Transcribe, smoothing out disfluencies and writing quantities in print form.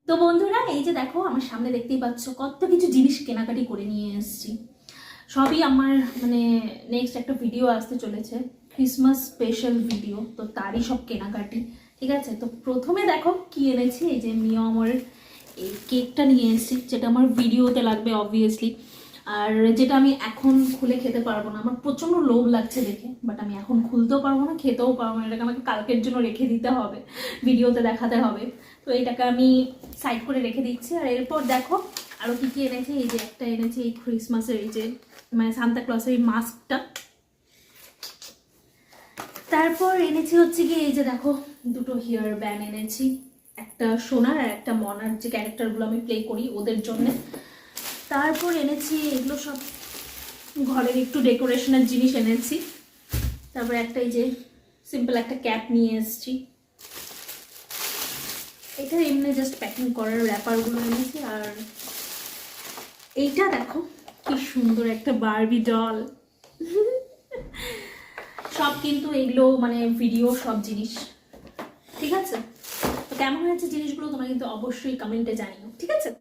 তো বন্ধুরা, এই যে দেখো আমার সামনে দেখতেই পাচ্ছ কত কিছু জিনিস কেনাকাটি করে নিয়ে এসেছি। সবই আমার মানে নেক্সট একটা ভিডিও আসতে চলেছে, ক্রিসমাস স্পেশাল ভিডিও, তো তারই সব কেনাকাটি। ঠিক আছে, তো প্রথমে দেখো কি এনেছি। এই যে আমার এই কেকটা নিয়ে এসেছি, যেটা আমার ভিডিওতে লাগবে অবভিয়াসলি, আর যেটা আমি এখন খুলে খেতে পারবো না। আমার প্রচণ্ড লোভ লাগছে দেখে, বাট আমি এখন খুলতেও পারবো না, খেতেও পারবো না। এটাকে আমাকে কালকের জন্য রেখে দিতে হবে, ভিডিওতে দেখাতে হবে। তো এটাকে আমি সাইড করে রেখে দিচ্ছি। আর এরপর দেখো আরও কী কী এনেছি। এই যে একটা এনেছি এই ক্রিসমাসের এই যে মানে সান্তা ক্লসের এই মাস্কটা। তারপর এনেছি হচ্ছে কি এই যে দেখো দুটো হেয়ার ব্যান্ড এনেছি, একটা সোনার আর একটা মনার, যে ক্যারেক্টারগুলো আমি প্লে করি ওদের জন্যে। তারপর এনেছি এগুলো সব ঘরের একটু ডেকোরেশনের জিনিস এনেছি। তারপর একটা এই যে সিম্পল একটা ক্যাপ নিয়ে এসেছি। এটা এমনি জাস্ট প্যাকিং করার র্যাপারগুলো এনেছি। আর এইটা দেখো কি সুন্দর একটা বারবি ডল। সব কিন্তু এগুলো মানে ভিডিও সব জিনিস। ঠিক আছে, তো কেমন হয়েছে জিনিসগুলো তোমরা কিন্তু অবশ্যই কমেন্টে জানিও। ঠিক আছে।